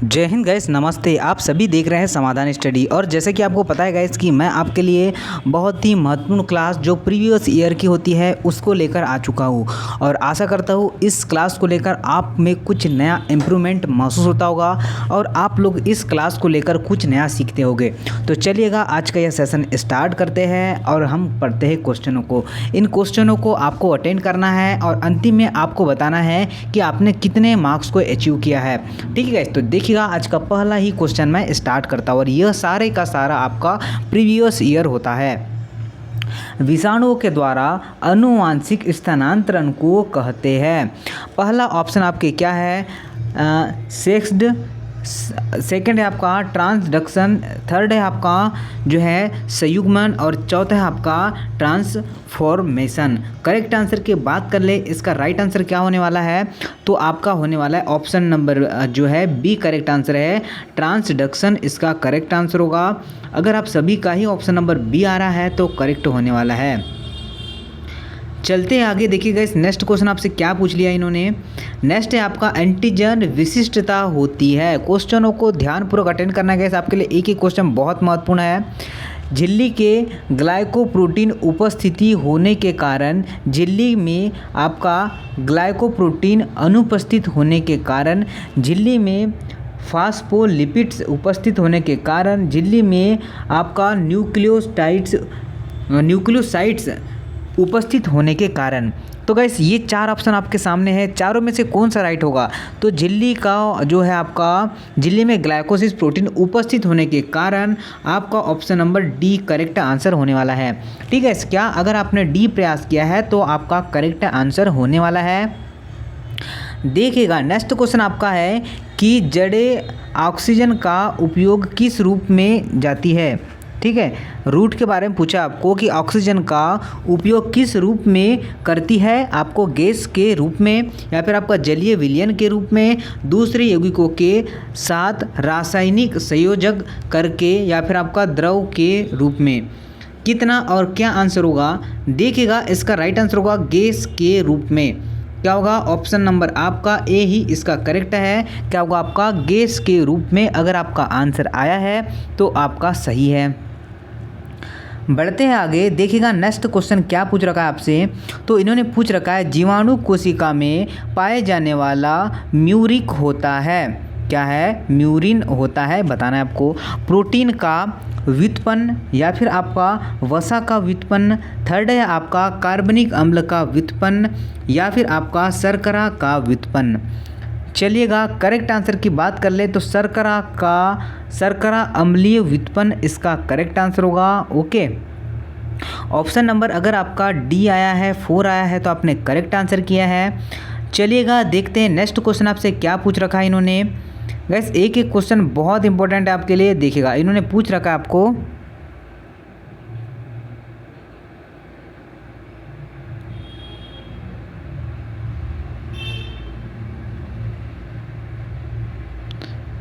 जय हिंद गाइस, नमस्ते। आप सभी देख रहे हैं समाधान स्टडी। और जैसे कि आपको पता है गाइस कि मैं आपके लिए बहुत ही महत्वपूर्ण क्लास जो प्रीवियस ईयर की होती है उसको लेकर आ चुका हूँ। और आशा करता हूँ इस क्लास को लेकर आप में कुछ नया इम्प्रूवमेंट महसूस होता होगा और आप लोग इस क्लास को लेकर कुछ नया सीखते होंगे। तो चलिएगा आज का यह सेशन स्टार्ट करते हैं और हम पढ़ते हैं क्वेश्चनों को। इन क्वेश्चनों को आपको अटेंड करना है और अंतिम में आपको बताना है कि आपने कितने मार्क्स को अचीव किया है। ठीक है गाइस, तो देखिए आज का पहला ही क्वेश्चन मैं स्टार्ट करता हूँ और यह सारे का सारा आपका प्रीवियस ईयर होता है। विषाणुओं के द्वारा आनुवांशिक स्थानांतरण को कहते हैं। पहला ऑप्शन आपके क्या है? सेक्स्ड, सेकंड है आपका ट्रांसडक्शन, थर्ड है आपका जो है संयुग्मन और चौथा है आपका ट्रांसफॉर्मेशन। करेक्ट आंसर की बात कर ले, इसका राइट आंसर क्या होने वाला है? तो आपका होने वाला है ऑप्शन नंबर जो है बी करेक्ट आंसर है, ट्रांसडक्शन इसका करेक्ट आंसर होगा। अगर आप सभी का ही ऑप्शन नंबर बी आ रहा है तो करेक्ट होने वाला है। चलते हैं आगे। देखिएगा इस नेक्स्ट क्वेश्चन आपसे क्या पूछ लिया इन्होंने। नेक्स्ट है आपका एंटीजन विशिष्टता होती है। क्वेश्चनों को ध्यानपूर्वक अटेंड करना है। आपके लिए एक ही क्वेश्चन बहुत महत्वपूर्ण है। झिल्ली के ग्लाइकोप्रोटीन उपस्थिति होने के कारण, झिल्ली में आपका ग्लाइकोप्रोटीन अनुपस्थित होने के कारण, झिल्ली में फास्फोलिपिड्स उपस्थित होने के कारण, झिल्ली में आपका न्यूक्लियोसाइड्स उपस्थित होने के कारण। तो गाइस ये चार ऑप्शन आपके सामने है, चारों में से कौन सा राइट होगा? तो झिल्ली का जो है आपका, झिल्ली में ग्लाइकोसिस प्रोटीन उपस्थित होने के कारण आपका option number D correct answer होने वाला है। ठीक है, क्या अगर आपने डी प्रयास किया है तो आपका करेक्ट आंसर होने वाला है। देखिएगा नेक्स्ट क्वेश्चन आपका है कि जड़ें ऑक्सीजन का उपयोग किस रूप में जाती है। ठीक है, रूट के बारे में पूछा आपको कि ऑक्सीजन का उपयोग किस रूप में करती है, आपको गैस के रूप में या फिर आपका जलीय विलयन के रूप में, दूसरे यौगिकों के साथ रासायनिक संयोजक करके, या फिर आपका द्रव के रूप में। कितना और क्या आंसर होगा? देखिएगा इसका राइट आंसर होगा गैस के रूप में। क्या होगा? ऑप्शन नंबर आपका ए ही इसका करेक्ट है। क्या होगा आपका? गैस के रूप में। अगर आपका आंसर आया है तो आपका सही है। बढ़ते हैं आगे। देखिएगा नेक्स्ट क्वेश्चन क्या पूछ रखा है आपसे। तो इन्होंने पूछ रखा है जीवाणु कोशिका में पाए जाने वाला म्यूरिक होता है। क्या है? म्यूरिन होता है, बताना है आपको। प्रोटीन का व्युत्पन्न या फिर आपका वसा का व्युत्पन्न, थर्ड है आपका कार्बनिक अम्ल का व्युत्पन्न या फिर आपका शर्करा का व्युत्पन्न। चलिएगा करेक्ट आंसर की बात कर ले तो शर्करा अम्लीय व्युत्पन्न इसका करेक्ट आंसर होगा। ओके, ऑप्शन नंबर अगर आपका डी आया है, 4 आया है तो आपने करेक्ट आंसर किया है। चलिएगा देखते हैं नेक्स्ट क्वेश्चन आपसे क्या पूछ रखा है इन्होंने। गैस एक एक क्वेश्चन बहुत इंपॉर्टेंट है आपके लिए। देखिएगा इन्होंने पूछ रखा है आपको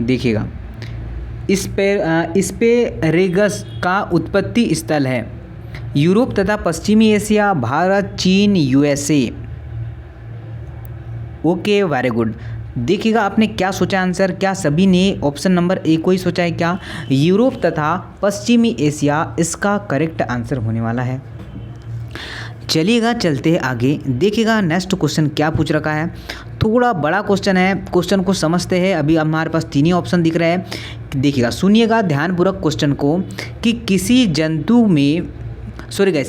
देखिएगा एस्पेरेगस का उत्पत्ति स्थल है यूरोप तथा पश्चिमी एशिया, भारत, चीन, यूएसए। Okay, very good. देखिएगा आपने क्या सोचा आंसर? क्या सभी ने ऑप्शन नंबर ए को ही सोचा है क्या? यूरोप तथा पश्चिमी एशिया इसका करेक्ट आंसर होने वाला है। चलिएगा चलते हैं आगे। देखिएगा नेक्स्ट क्वेश्चन क्या पूछ रखा है। थोड़ा बड़ा क्वेश्चन है, क्वेश्चन को समझते हैं। अभी हमारे पास 3 ही ऑप्शन दिख रहे हैं। देखिएगा सुनिएगा ध्यानपूर्वक क्वेश्चन को कि किसी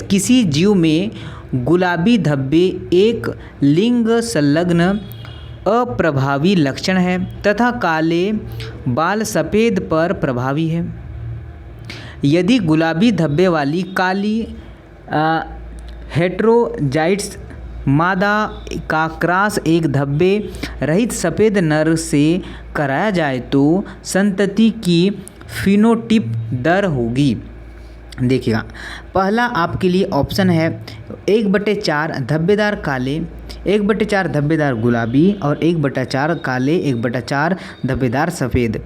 किसी जीव में गुलाबी धब्बे एक लिंग संलग्न अप्रभावी लक्षण है तथा काले बाल सफ़ेद पर प्रभावी है। यदि गुलाबी धब्बे वाली काली हेटेरोजाइट्स मादा का क्रॉस एक धब्बे रहित सफ़ेद नर से कराया जाए तो संतति की फिनोटिप दर होगी। देखिएगा पहला आपके लिए ऑप्शन है 1/4 धब्बेदार काले, 1/4 धब्बेदार गुलाबी और 1/4 काले, 1/4 धब्बेदार सफ़ेद।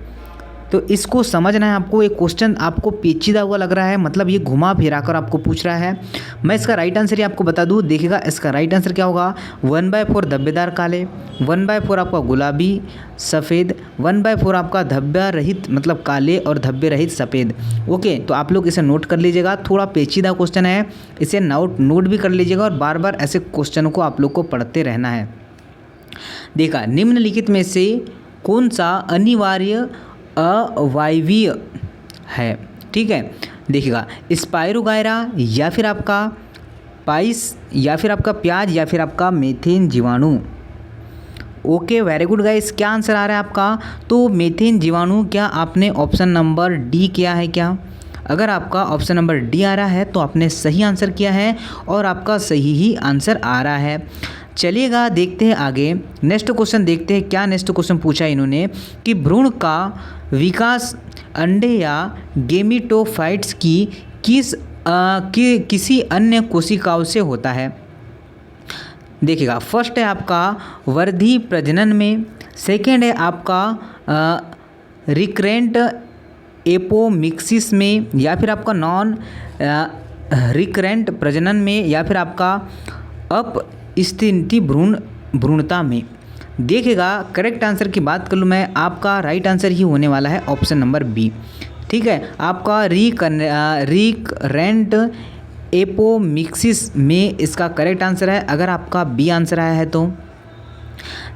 तो इसको समझना है आपको। एक क्वेश्चन आपको पेचीदा हुआ लग रहा है, मतलब ये घुमा फिरा कर आपको पूछ रहा है। मैं इसका राइट आंसर ही आपको बता दूँ, देखिएगा इसका राइट आंसर क्या होगा, 1/4 धब्बेदार काले, 1/4 आपका गुलाबी सफ़ेद, 1/4 आपका धब्बा रहित मतलब काले और धब्बे रहित सफ़ेद। ओके, तो आप लोग इसे नोट कर लीजिएगा, थोड़ा पेचीदा क्वेश्चन है, इसे नोट भी कर लीजिएगा और बार बार ऐसे क्वेश्चनों को आप लोग को पढ़ते रहना है। देखा, निम्नलिखित में से कौन सा अनिवार्य अवायवीय है, ठीक है। देखिएगा, स्पाइरोगायरा या फिर आपका पाइस या फिर आपका प्याज या फिर आपका मीथेन जीवाणु। ओके, वेरी गुड गाइस, क्या आंसर आ रहा है आपका, तो मीथेन जीवाणु। क्या आपने ऑप्शन नंबर डी किया है क्या? अगर आपका ऑप्शन नंबर डी आ रहा है तो आपने सही आंसर किया है और आपका सही ही आंसर आ रहा है। चलिएगा देखते हैं आगे, नेक्स्ट क्वेश्चन देखते हैं। क्या नेक्स्ट क्वेश्चन पूछा इन्होंने कि भ्रूण का विकास अंडे या गेमिटोफाइट्स की किसी अन्य कोशिकाओं से होता है। देखिएगा, फर्स्ट है आपका वर्धी प्रजनन में, सेकेंड है आपका रिकरेंट एपोमिक्सिस में, या फिर आपका नॉन रिकरेंट प्रजनन में, या फिर आपका अपस्थिति भ्रूणता में। देखिएगा, करेक्ट आंसर की बात कर लूँ मैं, आपका राइट आंसर ही होने वाला है ऑप्शन नंबर बी, ठीक है। आपका रिकरेंट एपोमिक्सिस में इसका करेक्ट आंसर है, अगर आपका बी आंसर आया है तो।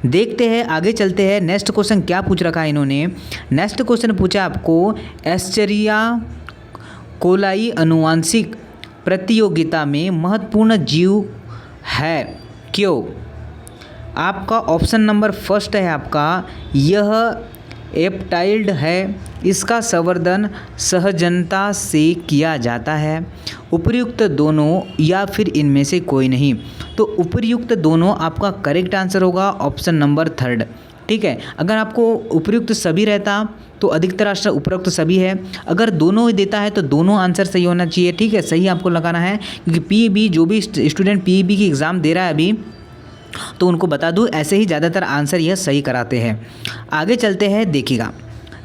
देखते हैं आगे चलते हैं, नेक्स्ट क्वेश्चन क्या पूछ रखा है इन्होंने। नेक्स्ट क्वेश्चन पूछा आपको एस्चेरिया कोलाई अनुवांशिक प्रतियोगिता में महत्वपूर्ण जीव है, क्यों? आपका ऑप्शन नंबर फर्स्ट है आपका, यह एप्टाइल्ड है, इसका संवर्धन सहजनता से किया जाता है, उपर्युक्त दोनों या फिर इनमें से कोई नहीं। तो उपर्युक्त दोनों आपका करेक्ट आंसर होगा ऑप्शन नंबर थर्ड, ठीक है। अगर आपको उपर्युक्त सभी रहता तो अधिकतर आंसर उपरोक्त सभी है, अगर दोनों ही देता है तो दोनों आंसर सही होना चाहिए, ठीक है। सही आपको लगाना है, क्योंकि पीईबी जो भी स्टूडेंट पीईबी की एग्ज़ाम दे रहा है अभी, तो उनको बता दूं ऐसे ही ज़्यादातर आंसर यह सही कराते हैं। आगे चलते हैं, देखिएगा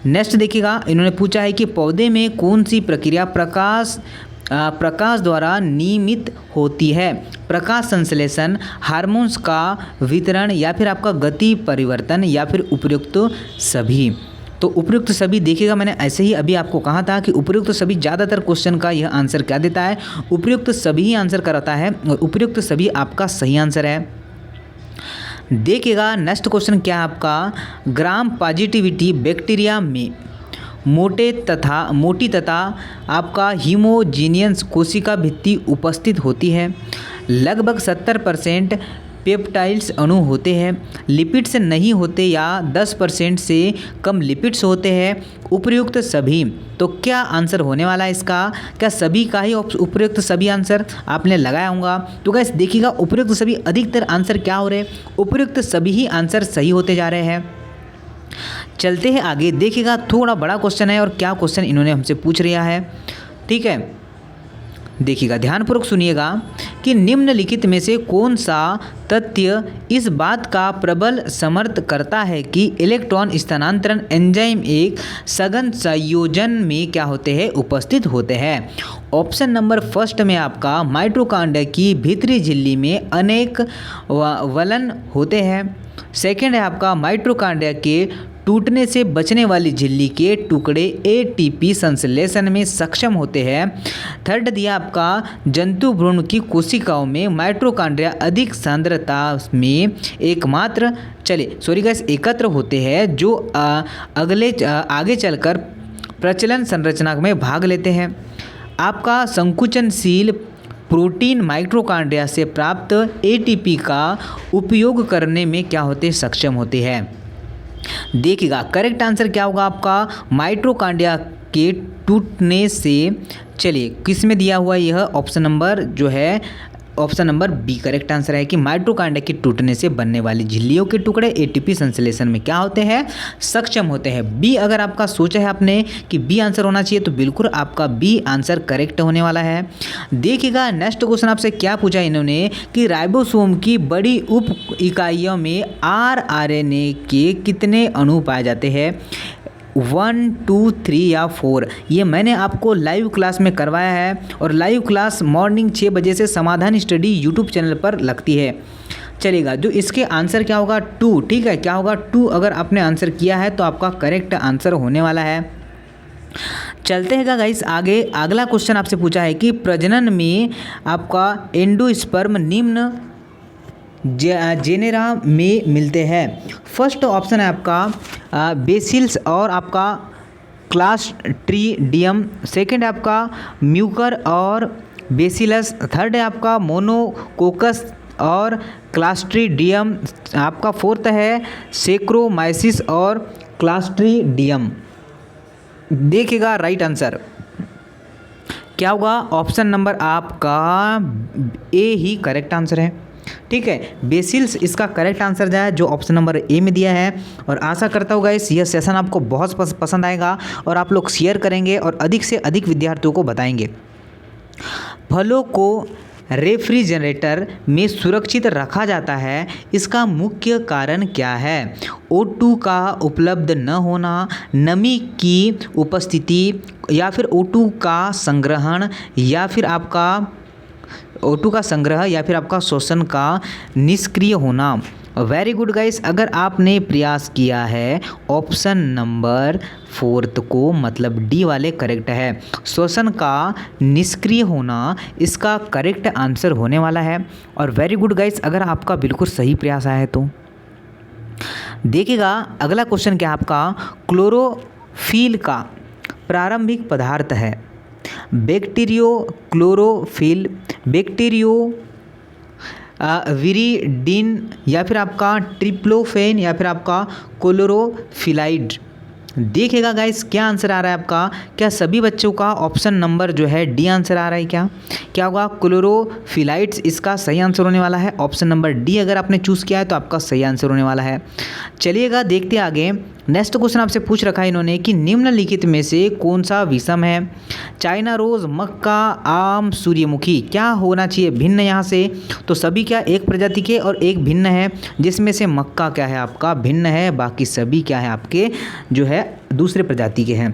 नेक्स्ट देखिएगा, इन्होंने पूछा है कि पौधे में कौन सी प्रक्रिया प्रकाश द्वारा नियमित होती है। प्रकाश संश्लेषण, हार्मोन्स का वितरण, या फिर आपका गति परिवर्तन, या फिर उपयुक्त सभी। तो उपयुक्त सभी, देखिएगा मैंने ऐसे ही अभी आपको कहा था कि उपयुक्त सभी ज़्यादातर क्वेश्चन का यह आंसर क्या देता है, उपयुक्त सभी ही आंसर कराता है, और उपयुक्त सभी आपका सही आंसर है। देखिएगा नेक्स्ट क्वेश्चन क्या है आपका, ग्राम पॉजिटिविटी बैक्टीरिया में मोटी तथा आपका हीमोजीनियस कोशिका भित्ति उपस्थित होती है। लगभग 70% पेप्टाइड्स अणु होते हैं, लिपिड्स नहीं होते या 10% से कम लिपिड्स होते हैं। उपयुक्त सभी, तो क्या आंसर होने वाला है इसका, क्या सभी का ही उपयुक्त सभी आंसर आपने लगाया होगा। तो गाइस देखिएगा, उपयुक्त सभी अधिकतर आंसर क्या हो रहे हैं, उपयुक्त सभी ही आंसर सही होते जा रहे हैं। चलते हैं आगे, देखिएगा थोड़ा बड़ा क्वेश्चन है और क्या क्वेश्चन इन्होंने हमसे पूछ लिया है, ठीक है। देखिएगा ध्यानपूर्वक सुनिएगा कि निम्नलिखित में से कौन सा तथ्य इस बात का प्रबल समर्थ करता है कि इलेक्ट्रॉन स्थानांतरण एंजाइम एक सघन संयोजन में क्या होते हैं, उपस्थित होते हैं। ऑप्शन नंबर फर्स्ट में आपका माइटोकॉन्ड्रिया की भीतरी झिल्ली में अनेक वलन होते हैं। सेकेंड है आपका माइटोकॉन्ड्रिया के टूटने से बचने वाली झिल्ली के टुकड़े एटीपी संश्लेषण में सक्षम होते हैं। थर्ड दिया आपका जंतु भ्रूण की कोशिकाओं में माइटोकॉन्ड्रिया अधिक सांद्रता में एकत्र होते हैं, जो आगे चलकर प्रचलन संरचना में भाग लेते हैं। आपका संकुचनशील प्रोटीन माइटोकॉन्ड्रिया से प्राप्त एटीपी का उपयोग करने में क्या होते, सक्षम होते हैं। देखिएगा करेक्ट आंसर क्या होगा आपका, माइटोकॉन्ड्रिया के टूटने से, चलिए किस में दिया हुआ यह ऑप्शन नंबर जो है, option number B correct answer है कि माइटोकॉन्ड्रिया के टूटने से बनने वाली झिल्लियों के टुकड़े एटीपी संश्लेषण में क्या होते हैं, सक्षम होते हैं। बी अगर आपका सोचा है आपने कि बी आंसर होना चाहिए तो बिल्कुल आपका बी आंसर करेक्ट होने वाला है। देखिएगा नेक्स्ट क्वेश्चन आपसे क्या पूछा इन्होंने कि राइबोसोम की बड़ी उप इकाइयों में आरएनए के कितने अणु पाए जाते हैं। 1, 2, 3 या 4 ये मैंने आपको लाइव क्लास में करवाया है और लाइव क्लास मॉर्निंग 6 बजे से समाधान स्टडी यूट्यूब चैनल पर लगती है। चलेगा, जो इसके आंसर क्या होगा 2, ठीक है, क्या होगा 2। अगर आपने आंसर किया है तो आपका करेक्ट आंसर होने वाला है। चलते हैं गाइस आगे। अगला क्वेश्चन आपसे पूछा है कि प्रजनन में आपका एंडोस्पर्म निम्न जेनेरा में मिलते हैं। फर्स्ट ऑप्शन है आपका बेसिल्स और आपका क्लास्ट्रीडियम, सेकंड है आपका म्यूकर और बेसिलस, थर्ड है आपका मोनोकोकस और क्लास्ट्रीडियम, आपका फोर्थ है सेक्रोमाइसिस और क्लास्ट्रीडियम। देखिएगा राइट आंसर क्या होगा, ऑप्शन नंबर आपका ए ही करेक्ट आंसर है। ठीक है, बेसिल्स इसका करेक्ट आंसर जो है जो ऑप्शन नंबर ए में दिया है। और आशा करता हूँ गाइस यह सेशन आपको बहुत पसंद आएगा और आप लोग शेयर करेंगे और अधिक से अधिक विद्यार्थियों को बताएंगे। फलों को रेफ्रिजरेटर में सुरक्षित रखा जाता है, इसका मुख्य कारण क्या है? O2 का उपलब्ध न होना, नमी की उपस्थिति, या फिर O2 का संग्रहण, या फिर आपका O2 का संग्रह, या फिर आपका शोषण का निष्क्रिय होना। वेरी गुड गाइस, अगर आपने प्रयास किया है ऑप्शन नंबर 4 को मतलब डी वाले करेक्ट है। शोषण का निष्क्रिय होना इसका करेक्ट आंसर होने वाला है। और वेरी गुड गाइस, अगर आपका बिल्कुल सही प्रयास आया है तो देखिएगा अगला क्वेश्चन क्या है आपका, क्लोरोफिल का प्रारंभिक पदार्थ है बैक्टीरियो क्लोरोफिल, बैक्टीरियो विरिडीन, या फिर आपका ट्रिप्लोफेन, या फिर आपका क्लोरोफिलाइड। देखिएगा गाइस क्या आंसर आ रहा है आपका, क्या सभी बच्चों का ऑप्शन नंबर जो है डी आंसर आ रहा है? क्या होगा, क्लोरोफिलाइड्स इसका सही आंसर होने वाला है। ऑप्शन नंबर डी अगर आपने चूज़ किया है तो आपका सही आंसर होने वाला है। चलिएगा देखते आगे। नेक्स्ट क्वेश्चन आपसे पूछ रखा है इन्होंने कि निम्नलिखित में से कौन सा विषम है? चाइना रोज़, मक्का, आम, सूर्यमुखी। क्या होना चाहिए भिन्न यहाँ से? तो सभी क्या एक प्रजाति के और एक भिन्न है, जिसमें से मक्का क्या है आपका भिन्न है, बाकी सभी क्या है आपके जो है दूसरे प्रजाति के हैं।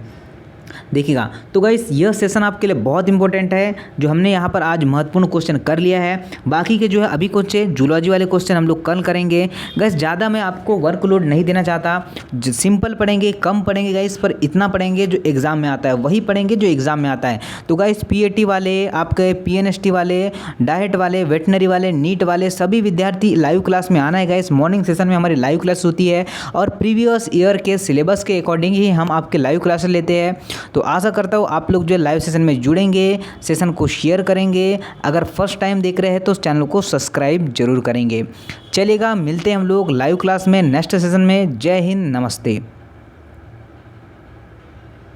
देखिएगा तो गाइस यह सेशन आपके लिए बहुत इंपॉर्टेंट है जो हमने यहाँ पर आज महत्वपूर्ण क्वेश्चन कर लिया है। बाकी के जो है अभी कुछ जूलॉजी वाले क्वेश्चन हम लोग कल करेंगे। गाइस ज़्यादा मैं आपको वर्कलोड नहीं देना चाहता, सिंपल पढ़ेंगे, कम पढ़ेंगे गाइस, पर इतना पढ़ेंगे जो एग्ज़ाम में आता है, वही पढ़ेंगे जो एग्ज़ाम में आता है। तो गाइस PAT वाले, आपके PNST वाले, डाइट वाले, वेटनरी वाले, नीट वाले सभी विद्यार्थी लाइव क्लास में आना है गाइस। मॉर्निंग सेशन में हमारी लाइव क्लास होती है और प्रीवियस ईयर के सिलेबस के अकॉर्डिंग ही हम आपके लाइव क्लासेस लेते हैं। तो आशा करता हूँ आप लोग जो लाइव सेशन में जुड़ेंगे, सेशन को शेयर करेंगे। अगर फर्स्ट टाइम देख रहे हैं तो चैनल को सब्सक्राइब जरूर करेंगे। चलिएगा मिलते हैं हम लोग लाइव क्लास में नेक्स्ट सेशन में। जय हिंद, नमस्ते।